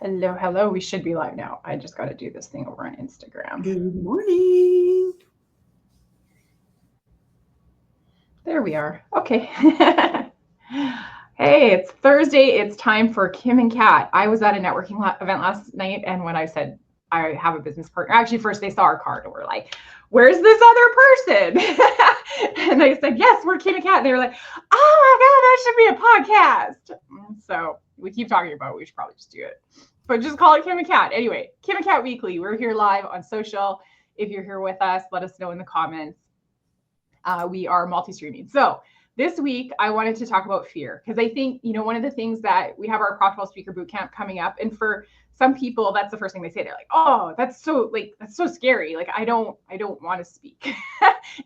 Hello, hello. We should be live now. I just got to do this thing over on Instagram. Good morning. There we are. Okay. Hey, it's Thursday. It's time for Kim and Kat. I was at a networking event last night, and when I said I have a business partner, actually, first they saw our card and were like, "Where's this other person?" And I said, "Yes, we're Kim and Kat." And they were like, "Oh my God, that should be a podcast." So we keep talking about it. We should probably just do it. But just call it Kim and Kat. Anyway, Kim and Kat Weekly. We're here live on social. If you're here with us, let us know in the comments. We are multi-streaming. So this week, I wanted to talk about fear because I think, one of the things that we have our Profitable Speaker Bootcamp coming up. And for some people, that's the first thing they say. They're like, oh, that's so scary. Like, I don't want to speak.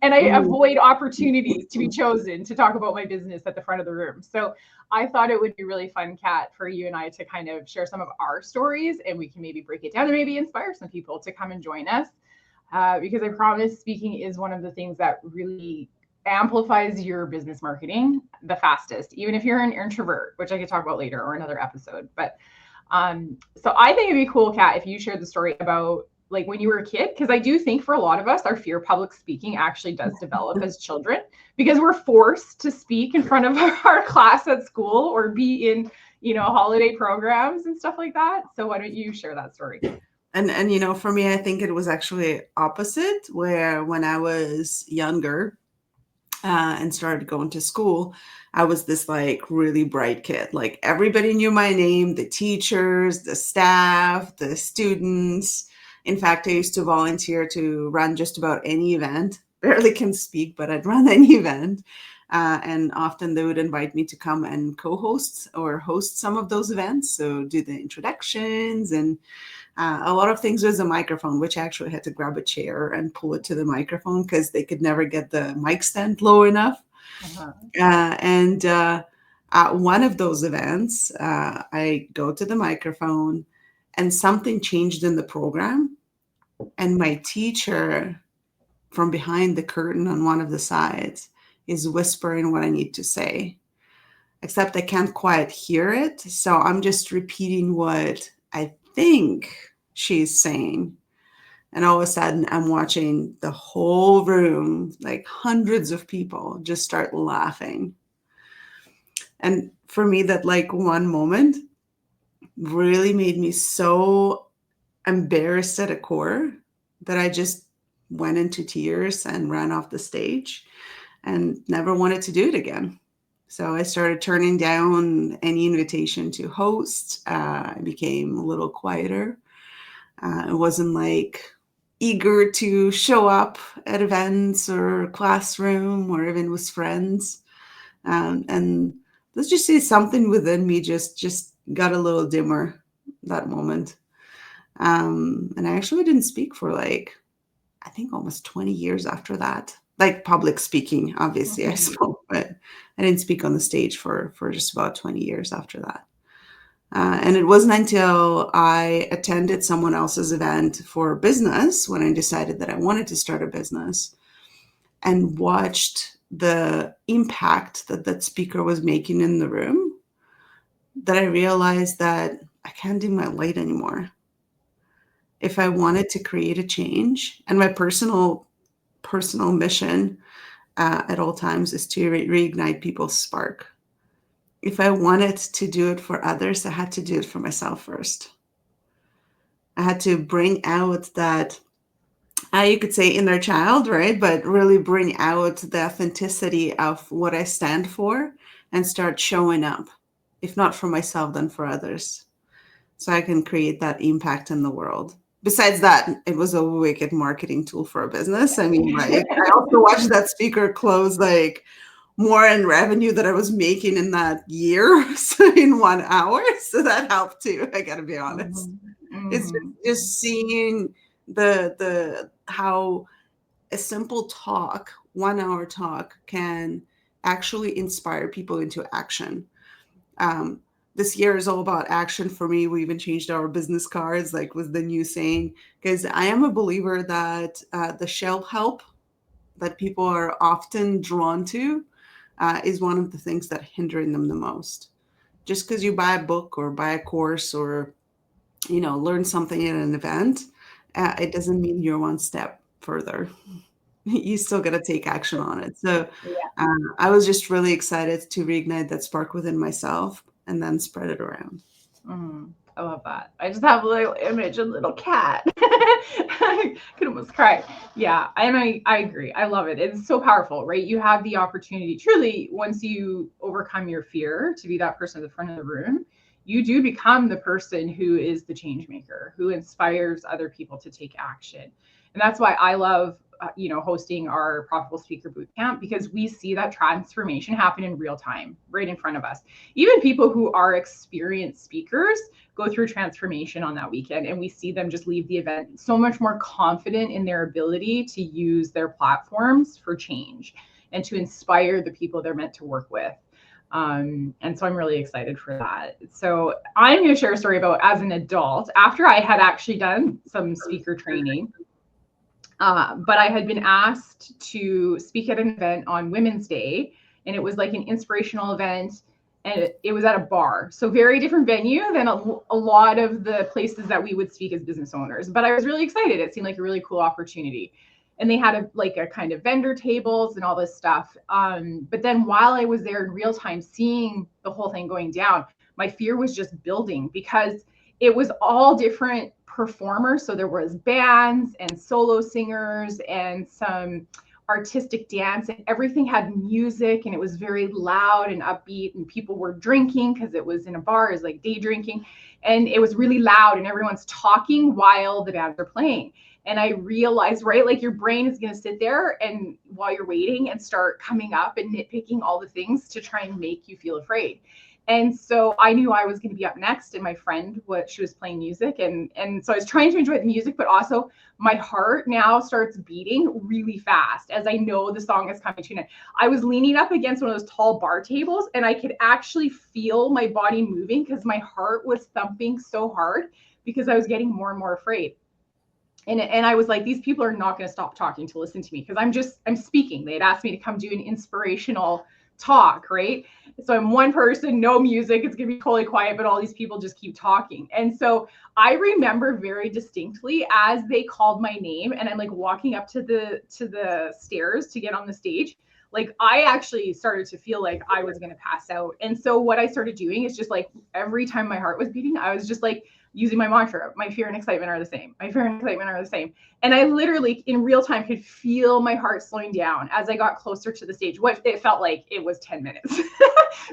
And I avoid opportunities to be chosen to talk about my business at the front of the room. So I thought it would be really fun, Kat, for you and I to kind of share some of our stories, and we can maybe break it down and maybe inspire some people to come and join us. Because I promise speaking is one of the things that really amplifies your business marketing the fastest, even if you're an introvert, which I could talk about later or another episode. But so I think it'd be cool, Kat, if you shared the story about like when you were a kid, because I do think for a lot of us, our fear of public speaking actually does develop as children because we're forced to speak in front of our class at school or be in, holiday programs and stuff like that. So why don't you share that story? And for me, I think it was actually opposite, where when I was younger and started going to school, I was this like really bright kid. Like everybody knew my name, the teachers, the staff, the students. In fact, I used to volunteer to run just about any event. Barely can speak, but I'd run any event. And often they would invite me to come and co-host or host some of those events. So do the introductions and a lot of things was a microphone, which I actually had to grab a chair and pull it to the microphone because they could never get the mic stand low enough. Uh-huh. And at one of those events, I go to the microphone and something changed in the program. And my teacher from behind the curtain on one of the sides is whispering what I need to say, except I can't quite hear it. So I'm just repeating what I think she's saying. And all of a sudden, I'm watching the whole room, like hundreds of people, just start laughing. And for me, that like one moment really made me so embarrassed at a core that I just went into tears and ran off the stage and never wanted to do it again. So I started turning down any invitation to host. I became a little quieter. It wasn't like eager to show up at events or classroom or even with friends. And let's just say something within me just got a little dimmer that moment. And I actually didn't speak for like, I think almost 20 years after that. Like public speaking, obviously I spoke, but I didn't speak on the stage for just about 20 years after that. And it wasn't until I attended someone else's event for business when I decided that I wanted to start a business and watched the impact that that speaker was making in the room that I realized that I can't dim my light anymore. If I wanted to create a change, and my personal mission at all times is to reignite people's spark. If I wanted to do it for others, I had to do it for myself first. I had to bring out that, you could say inner child, right? But really bring out the authenticity of what I stand for and start showing up, if not for myself, then for others. So I can create that impact in the world. Besides that, it was a wicked marketing tool for a business. I mean, like, I also watched that speaker close like more in revenue that I was making in that year, so in 1 hour. So that helped too. I gotta be honest. It's just seeing the how a simple talk, 1 hour talk, can actually inspire people into action. Um, this year is all about action for me. We even changed our business cards, like with the new saying, because I am a believer that the shell help that people are often drawn to is one of the things that hindering them the most. Just because you buy a book or buy a course or learn something at an event, it doesn't mean you're one step further. You still got to take action on it. So Yeah. I was just really excited to reignite that spark within myself and then spread it around. I love that. I just have a little image of a little cat. I could almost cry. Yeah, and I agree. I love it. It's so powerful, right? You have the opportunity, truly, once you overcome your fear to be that person at the front of the room, you do become the person who is the change maker, who inspires other people to take action. And that's why I love hosting our Profitable Speaker Bootcamp, because we see that transformation happen in real time, right in front of us. Even people who are experienced speakers go through transformation on that weekend, and we see them just leave the event so much more confident in their ability to use their platforms for change and to inspire the people they're meant to work with. And so I'm really excited for that. So I'm going to share a story about, as an adult, after I had actually done some speaker training, but I had been asked to speak at an event on Women's Day, and it was like an inspirational event, and it was at a bar. So very different venue than a lot of the places that we would speak as business owners. But I was really excited. It seemed like a really cool opportunity. And they had a kind of vendor tables and all this stuff. But then while I was there in real time, seeing the whole thing going down, my fear was just building, because it was all different performers. So there was bands and solo singers and some artistic dance, and everything had music, and it was very loud and upbeat, and people were drinking because it was in a bar, is like day drinking, and it was really loud, and everyone's talking while the bands are playing. And I realized, right, like your brain is going to sit there and while you're waiting and start coming up and nitpicking all the things to try and make you feel afraid. And so I knew I was going to be up next, and my friend, she was playing music, and so I was trying to enjoy the music, but also my heart now starts beating really fast as I know the song is coming to an end. I was leaning up against one of those tall bar tables, and I could actually feel my body moving because my heart was thumping so hard because I was getting more and more afraid. And I was like, these people are not going to stop talking to listen to me, because I'm speaking. They had asked me to come do an inspirational talk, right? So I'm one person, no music, it's gonna be totally quiet, but all these people just keep talking. And so I remember very distinctly as they called my name, and I'm like walking up to the stairs to get on the stage, like I actually started to feel like I was gonna pass out. And so what I started doing is just like every time my heart was beating, I was just like using my mantra, my fear and excitement are the same. My fear and excitement are the same. And I literally in real time could feel my heart slowing down as I got closer to the stage. What it felt like it was 10 minutes.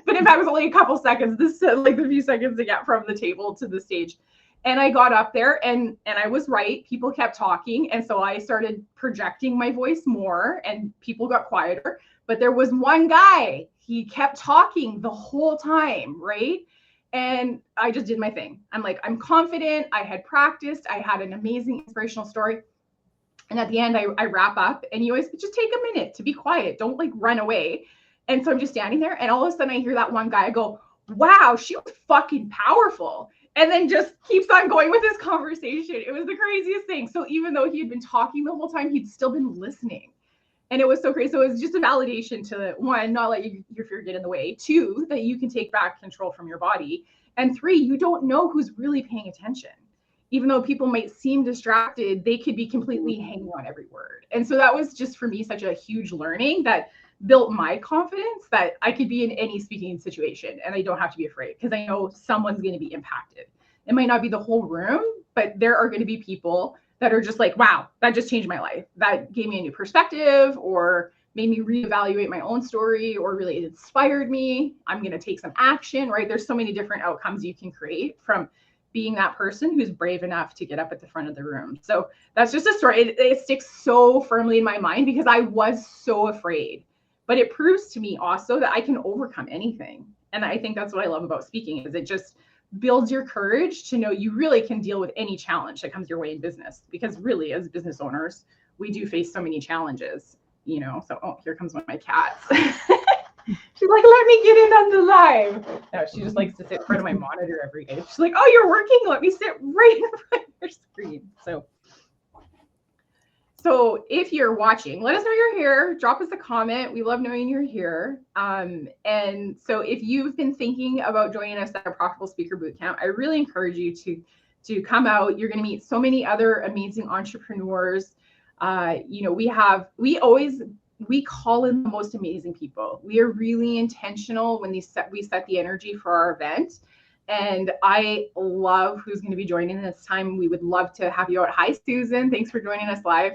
But in fact, it was only a couple seconds, like the few seconds to get from the table to the stage. And I got up there, and I was right. People kept talking. And so I started projecting my voice more, and people got quieter. But there was one guy, he kept talking the whole time, right? And I just did my thing. I'm like, I'm confident. I had practiced. I had an amazing inspirational story. And at the end, I wrap up, and you always just take a minute to be quiet. Don't like run away. And so I'm just standing there, and all of a sudden I hear that one guy, I go, wow, she was fucking powerful. And then just keeps on going with this conversation. It was the craziest thing. So even though he had been talking the whole time, he'd still been listening. And it was so crazy. So it was just a validation to, one, not let your fear get in the way. Two, that you can take back control from your body. And three, you don't know who's really paying attention. Even though people might seem distracted, they could be completely hanging on every word. And so that was just for me such a huge learning that built my confidence that I could be in any speaking situation and I don't have to be afraid, because I know someone's going to be impacted. It might not be the whole room, but there are going to be people that are just like, wow, that just changed my life. That gave me a new perspective, or made me reevaluate my own story, or really inspired me. I'm going to take some action, right? There's so many different outcomes you can create from being that person who's brave enough to get up at the front of the room. So that's just a story. It sticks so firmly in my mind because I was so afraid. But it proves to me also that I can overcome anything. And I think that's what I love about speaking, is it just builds your courage to know you really can deal with any challenge that comes your way in business. Because really, as business owners, we do face so many challenges, So, oh, here comes one of my cats. She's like, let me get in on the live. No, she just likes to sit in front of my monitor every day. She's like, oh, you're working? Let me sit right in front of your screen. So if you're watching, let us know you're here. Drop us a comment. We love knowing you're here. And so if you've been thinking about joining us at our Profitable Speaker Bootcamp, I really encourage you to to come out. You're going to meet so many other amazing entrepreneurs. We call in the most amazing people. We are really intentional when we set the energy for our event. And I love who's going to be joining this time. We would love to have you out. Hi, Susan. Thanks for joining us live.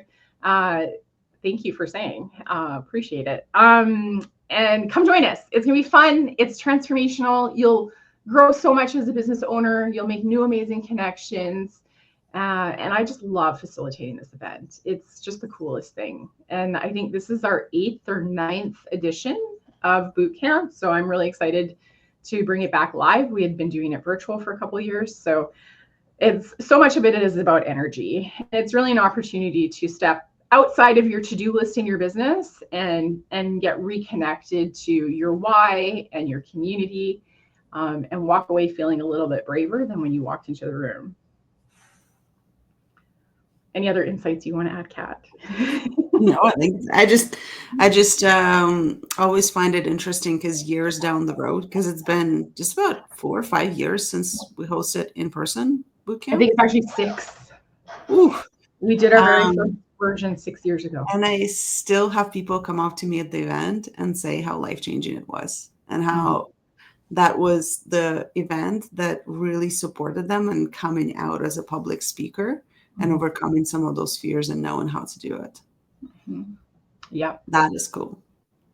Thank you for saying. Appreciate it. And come join us. It's going to be fun. It's transformational. You'll grow so much as a business owner. You'll make new amazing connections. And I just love facilitating this event. It's just the coolest thing. And I think this is our 8th or 9th edition of boot camp. So I'm really excited to bring it back live. We had been doing it virtual for a couple of years. So it's so much of it is about energy. It's really an opportunity to step outside of your to-do list in your business and get reconnected to your why and your community, and walk away feeling a little bit braver than when you walked into the room. Any other insights you want to add, Kat? No, I just always find it interesting because years down the road, because it's been just about 4 or 5 years since we hosted in-person boot camp. I think it's actually 6. Ooh. We did our very first version 6 years ago. And I still have people come up to me at the event and say how life-changing it was and how that was the event that really supported them in coming out as a public speaker and overcoming some of those fears and knowing how to do it. Yeah. That is cool.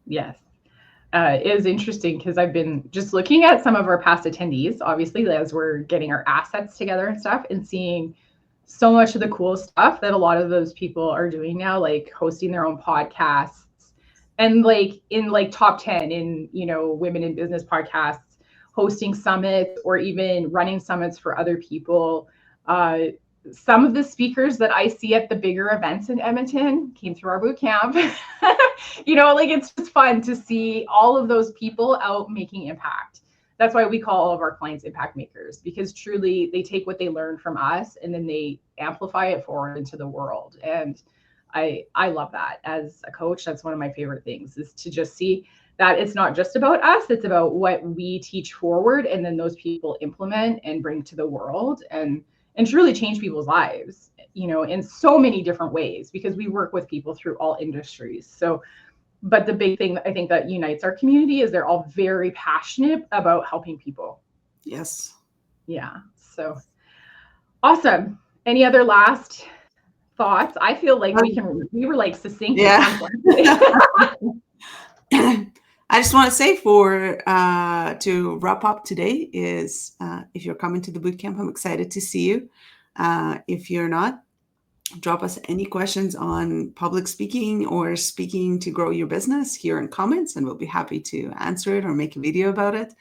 Yes. It is interesting because I've been just looking at some of our past attendees, obviously, as we're getting our assets together and stuff, and seeing so much of the cool stuff that a lot of those people are doing now, like hosting their own podcasts and like in like top 10 in, women in business podcasts, hosting summits or even running summits for other people. Some of the speakers that I see at the bigger events in Edmonton came through our boot camp. It's just fun to see all of those people out making impact. That's why we call all of our clients impact makers, because truly they take what they learn from us and then they amplify it forward into the world. And I love that. As a coach, that's one of my favorite things, is to just see that it's not just about us, it's about what we teach forward and then those people implement and bring to the world and truly change people's lives, in so many different ways, because we work with people through all industries. So, but the big thing I think that unites our community is they're all very passionate about helping people. Yes. Yeah. So awesome. Any other last thoughts? I feel like we were like succinct. Yeah. I just want to say to wrap up today is if you're coming to the bootcamp, I'm excited to see you. If you're not, drop us any questions on public speaking or speaking to grow your business here in comments, and we'll be happy to answer it or make a video about it.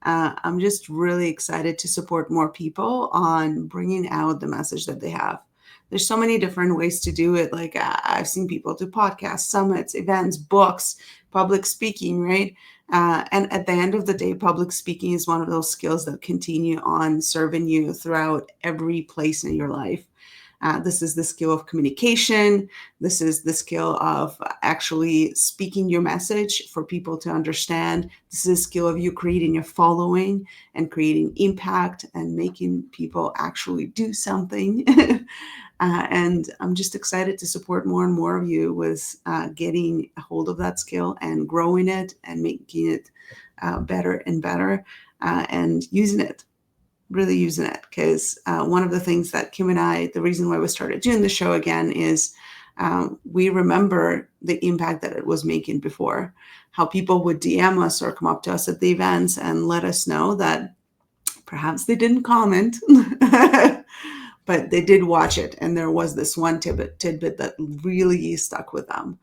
I'm just really excited to support more people on bringing out the message that they have. There's so many different ways to do it. Like I've seen people do podcasts, summits, events, books, public speaking, right? And at the end of the day, public speaking is one of those skills that continue on serving you throughout every place in your life. This is the skill of communication. This is the skill of actually speaking your message for people to understand. This is a skill of you creating your following and creating impact and making people actually do something. And I'm just excited to support more and more of you with getting a hold of that skill and growing it and making it better and better and using it. Really using it, because one of the things that Kim and I, the reason why we started doing the show again is we remember the impact that it was making before, how people would DM us or come up to us at the events and let us know that perhaps they didn't comment, but they did watch it. And there was this one tidbit that really stuck with them.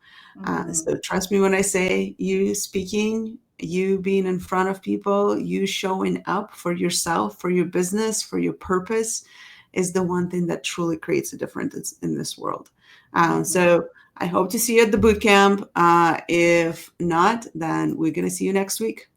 So trust me when I say you speaking, you being in front of people, you showing up for yourself, for your business, for your purpose is the one thing that truly creates a difference in this world. So I hope to see you at the boot camp. If not, then we're going to see you next week.